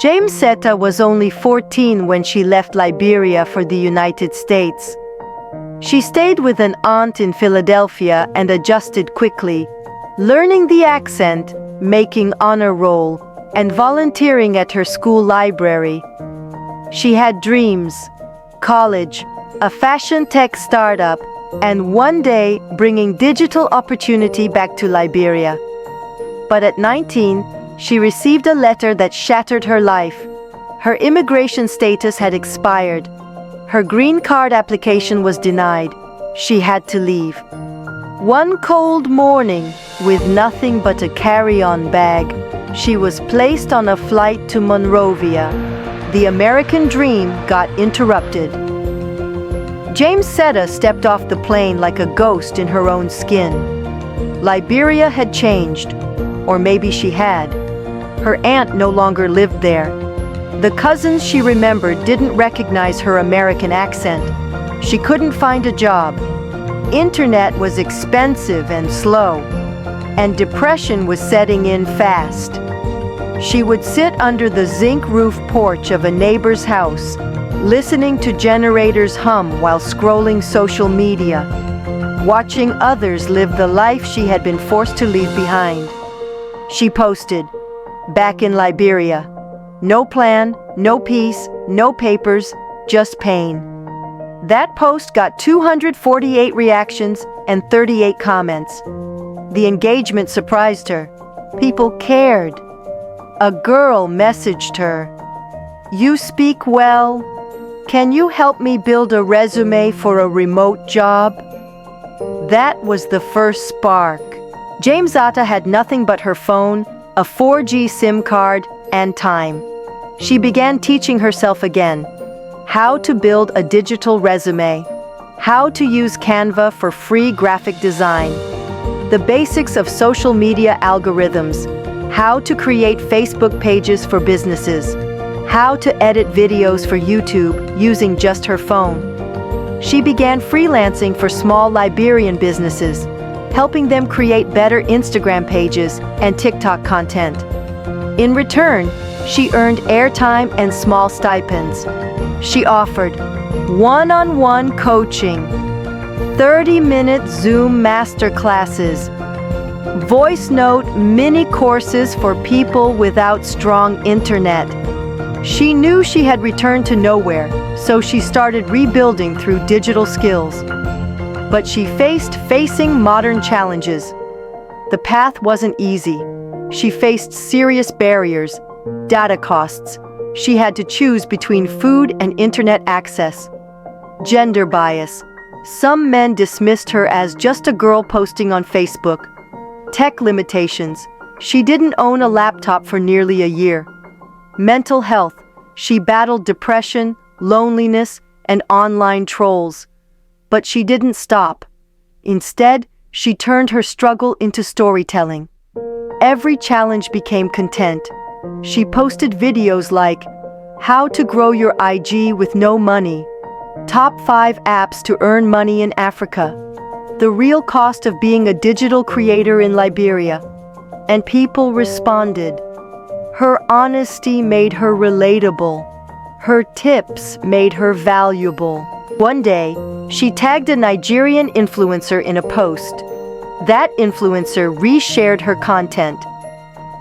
Jamesatta was only 14 when she left Liberia for the United States. She stayed with an aunt in Philadelphia and adjusted quickly, learning the accent, making honor roll, and volunteering at her school library. She had dreams: college, a fashion tech startup, and one day bringing digital opportunity back to Liberia. But at 19, she received a letter that shattered her life. Her immigration status had expired. Her green card application was denied. She had to leave. One cold morning, with nothing but a carry-on bag, she was placed on a flight to Monrovia. The American dream got interrupted. Jamesatta stepped off the plane like a ghost in her own skin. Liberia had changed, or maybe she had. Her aunt no longer lived there. The cousins she remembered didn't recognize her American accent. She couldn't find a job. Internet was expensive and slow, and depression was setting in fast. She would sit under the zinc roof porch of a neighbor's house, listening to generators hum while scrolling social media, watching others live the life she had been forced to leave behind. She posted, "Back in Liberia. No plan, no peace, no papers, just pain." That post got 248 reactions and 38 comments. The engagement surprised her. People cared. A girl messaged her, "You speak well. Can you help me build a resume for a remote job?" That was the first spark. Jamesatta had nothing but her phone, a 4G SIM card, and time. She began teaching herself again how to build a digital resume, how to use Canva for free graphic design, the basics of social media algorithms, how to create Facebook pages for businesses, how to edit videos for YouTube using just her phone. She began freelancing for small Liberian businesses, helping them create better Instagram pages and TikTok content. In return, she earned airtime and small stipends. She offered one-on-one coaching, 30-minute Zoom masterclasses, voice note mini courses for people without strong internet. She knew she had returned to nowhere, so she started rebuilding through digital skills. But she facing modern challenges. The path wasn't easy. She faced serious barriers, data costs. She had to choose between food and internet access. Gender bias. Some men dismissed her as just a girl posting on Facebook. Tech limitations. She didn't own a laptop for nearly a year. Mental health. She battled depression, loneliness, and online trolls. But she didn't stop. Instead, she turned her struggle into storytelling. Every challenge became content. She posted videos like, "How to grow your IG with no money," "Top 5 apps to earn money in Africa," "The real cost of being a digital creator in Liberia." And people responded. Her honesty made her relatable. Her tips made her valuable. One day, she tagged a Nigerian influencer in a post. That influencer reshared her content.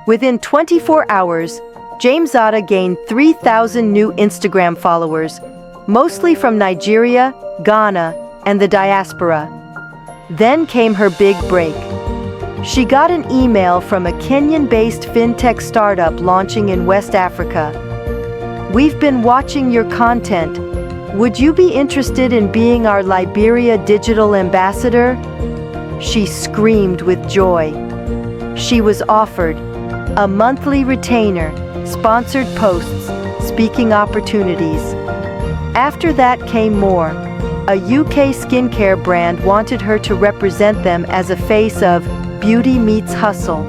Within 24 hours, Jamesatta gained 3,000 new Instagram followers, mostly from Nigeria, Ghana, and the diaspora. Then came her big break. She got an email from a Kenyan-based fintech startup launching in West Africa. "We've been watching your content. Would you be interested in being our Liberia digital ambassador?" She screamed with joy. She was offered a monthly retainer, sponsored posts, speaking opportunities. After that came more. A UK skincare brand wanted her to represent them as a face of Beauty Meets Hustle.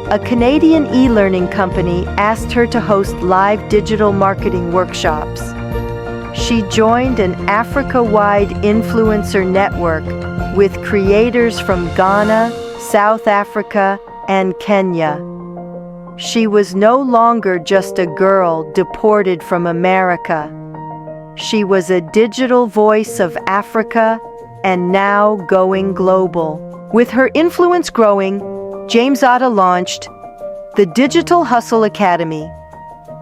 A Canadian e-learning company asked her to host live digital marketing workshops. She joined an Africa-wide influencer network with creators from Ghana, South Africa, and Kenya. She was no longer just a girl deported from America. She was a digital voice of Africa and now going global. With her influence growing, Jamesatta launched the Digital Hustle Academy,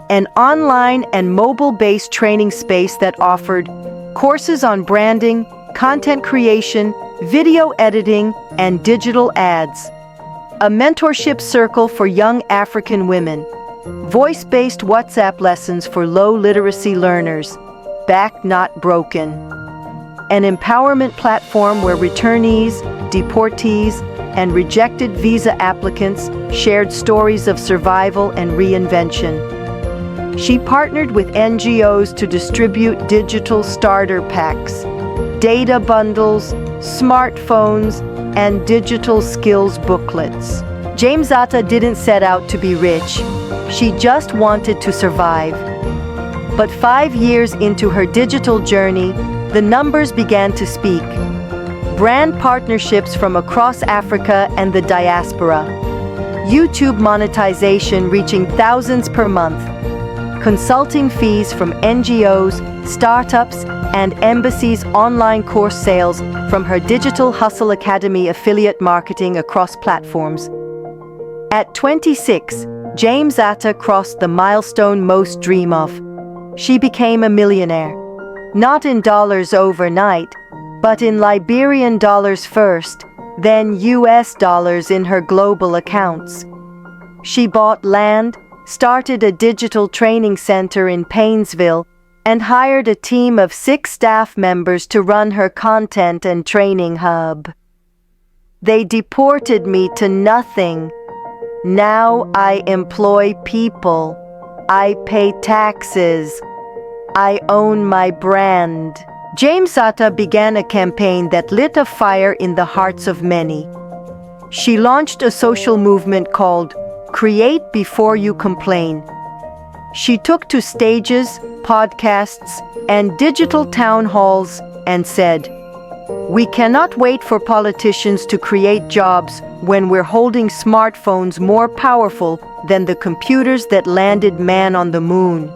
an online and mobile-based training space that offered courses on branding, content creation, video editing, and digital ads. A mentorship circle for young African women. Voice-based WhatsApp lessons for low literacy learners. Back Not Broken. An empowerment platform where returnees, deportees, and rejected visa applicants shared stories of survival and reinvention. She partnered with NGOs to distribute digital starter packs, data bundles, smartphones, and digital skills booklets. Jamesatta didn't set out to be rich. She just wanted to survive. But 5 years into her digital journey, the numbers began to speak. Brand partnerships from across Africa and the diaspora. YouTube monetization reaching thousands per month. Consulting fees from NGOs, startups, and embassies, online course sales from her Digital Hustle Academy, affiliate marketing across platforms. At 26, Jamesatta crossed the milestone most dream of. She became a millionaire. Not in dollars overnight, but in Liberian dollars first, then US dollars in her global accounts. She bought land, started a digital training center in Painesville, and hired a team of 6 staff members to run her content and training hub. They deported me to nothing. Now I employ people. I pay taxes. I own my brand. Jamesatta began a campaign that lit a fire in the hearts of many. She launched a social movement called Create Before You Complain. She took to stages, podcasts, and digital town halls and said, "We cannot wait for politicians to create jobs when we're holding smartphones more powerful than the computers that landed man on the moon.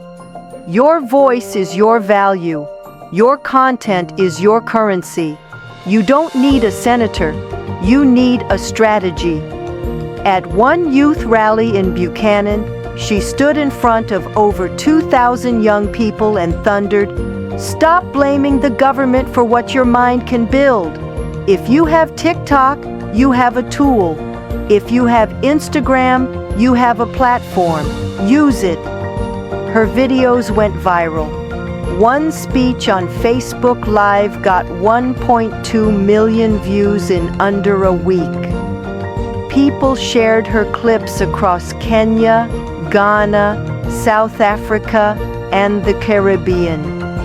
Your voice is your value. Your content is your currency. You don't need a senator. You need a strategy." At one youth rally in Buchanan, she stood in front of over 2,000 young people and thundered, "Stop blaming the government for what your mind can build. If you have TikTok, you have a tool. If you have Instagram, you have a platform. Use it." Her videos went viral. One speech on Facebook Live got 1.2 million views in under a week. People shared her clips across Kenya, Ghana, South Africa, and the Caribbean.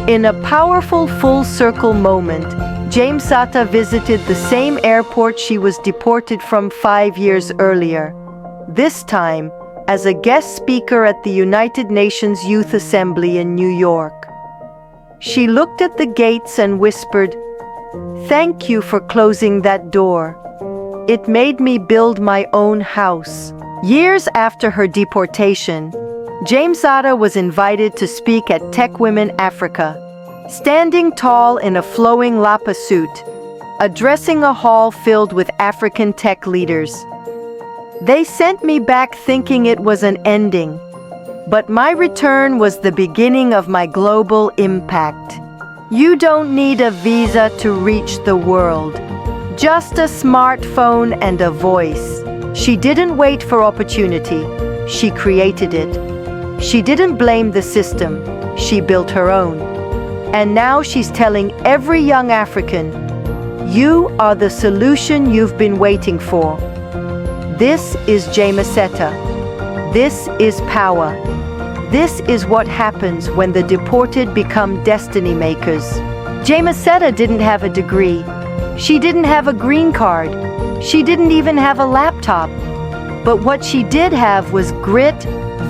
In a powerful full-circle moment, Jamesatta visited the same airport she was deported from 5 years earlier, this time as a guest speaker at the United Nations Youth Assembly in New York. She looked at the gates and whispered, "Thank you for closing that door. It made me build my own house." Years after her deportation, Jamesatta was invited to speak at Tech Women Africa, standing tall in a flowing lapa suit, addressing a hall filled with African tech leaders. They sent me back thinking it was an ending, but my return was the beginning of my global impact. You don't need a visa to reach the world. Just a smartphone and a voice. She didn't wait for opportunity. She created it. She didn't blame the system. She built her own. And now she's telling every young African, "You are the solution you've been waiting for." This is Jamesatta. This is power. This is what happens when the deported become destiny makers. Jamesatta didn't have a degree. She didn't have a green card. She didn't even have a laptop. But what she did have was grit,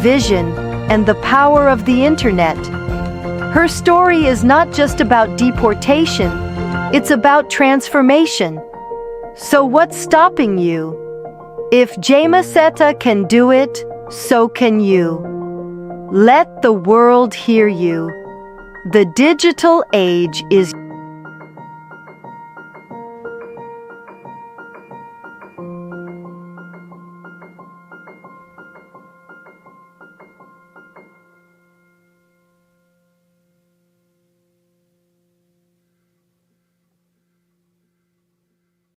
vision, and the power of the internet. Her story is not just about deportation, it's about transformation. So what's stopping you? If Jamesatta can do it, so can you. Let the world hear you. The digital age is